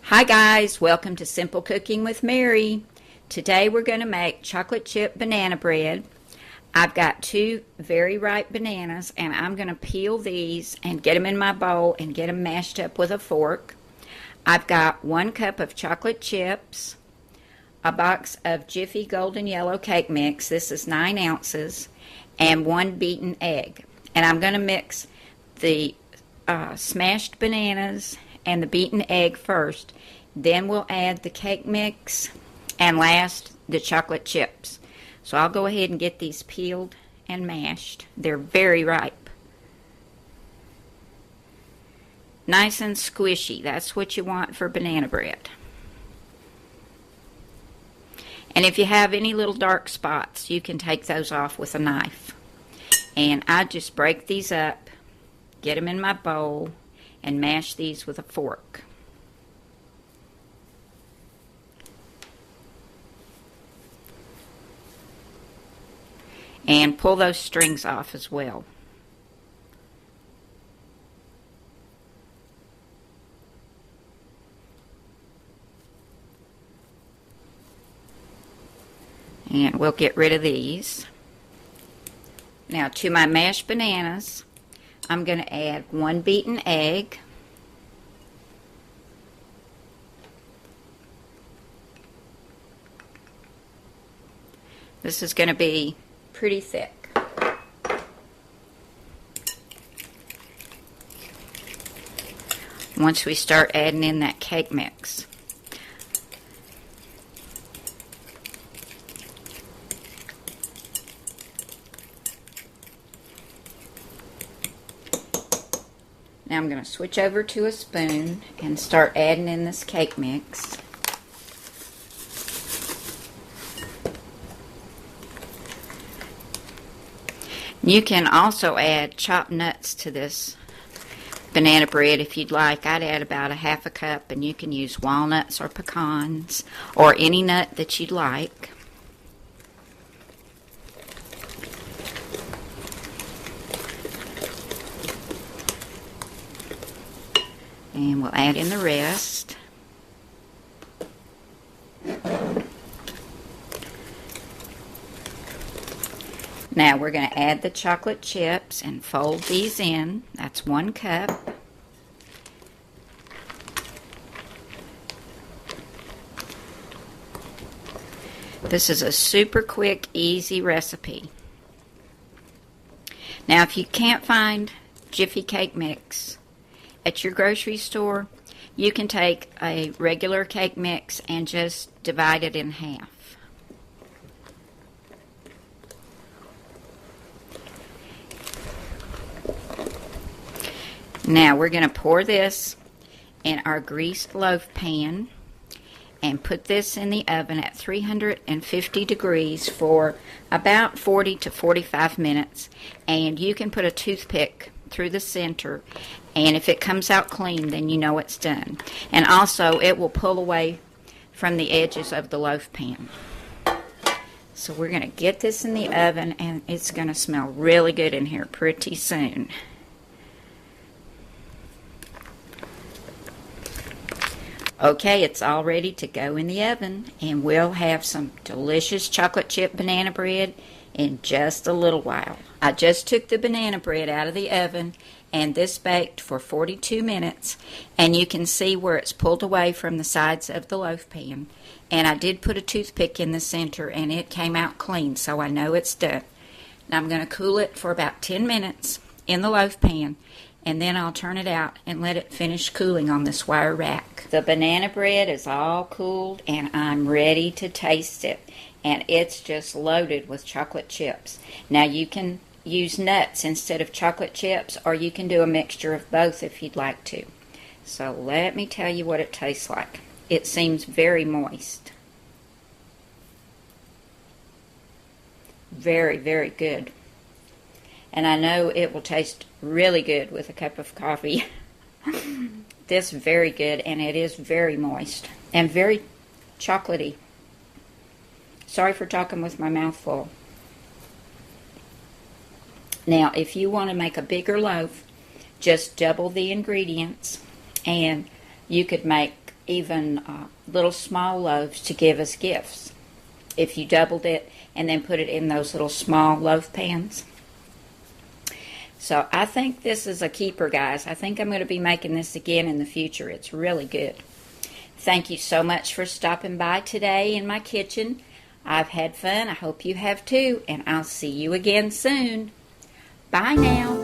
Hi guys, welcome to Simple Cooking with Mary. Today we're going to make chocolate chip banana bread. I've got two very ripe bananas and I'm going to peel these and get them in my bowl and get them mashed up with a fork. I've got 1 cup of chocolate chips, a box of Jiffy Golden Yellow Cake Mix, this is 9 ounces, and 1 beaten egg. And I'm going to mix the smashed bananas and the beaten egg first. Then we'll add the cake mix and last the chocolate chips. So I'll go ahead and get these peeled and mashed. They're very ripe. Nice and squishy. That's what you want for banana bread. And if you have any little dark spots, you can take those off with a knife. And I just break these up, get them in my bowl, and mash these with a fork. And pull those strings off as well. And we'll get rid of these. Now to my mashed bananas, I'm going to add 1 beaten egg, this is going to be pretty thick. Once we start adding in that cake mix. Now I'm going to switch over to a spoon and start adding in this cake mix. You can also add chopped nuts to this banana bread if you'd like. I'd add about 1/2 cup, and you can use walnuts or pecans or any nut that you'd like. And we'll add in the rest. Now we're going to add the chocolate chips and fold these in. That's 1 cup. This is a super quick, easy recipe. Now if you can't find Jiffy Cake Mix at your grocery store, you can take a regular cake mix and just divide it in half. Now we're going to pour this in our greased loaf pan and put this in the oven at 350 degrees for about 40 to 45 minutes. And you can put a toothpick through the center, and if it comes out clean, then you know it's done. And also it will pull away from the edges of the loaf pan. So we're going to get this in the oven, and it's going to smell really good in here pretty soon. Okay, it's all ready to go in the oven, and we'll have some delicious chocolate chip banana bread in just a little while. I just took the banana bread out of the oven, and this baked for 42 minutes, and you can see where it's pulled away from the sides of the loaf pan. And I did put a toothpick in the center, and it came out clean, so I know it's done. Now I'm going to cool it for about 10 minutes in the loaf pan, and then I'll turn it out and let it finish cooling on this wire rack. The banana bread is all cooled, and I'm ready to taste it. And it's just loaded with chocolate chips. Now you can use nuts instead of chocolate chips, or you can do a mixture of both if you'd like to. So let me tell you what it tastes like. It seems very moist. Very, very good. And I know it will taste really good with a cup of coffee. This is very good, and it is very moist and very chocolatey. Sorry for talking with my mouth full. Now, if you want to make a bigger loaf, just double the ingredients, and you could make even little small loaves to give as gifts if you doubled it and then put it in those little small loaf pans. So I think this is a keeper, guys. I think I'm going to be making this again in the future. It's really good. Thank you so much for stopping by today in my kitchen. I've had fun. I hope you have too, and I'll see you again soon. Bye now.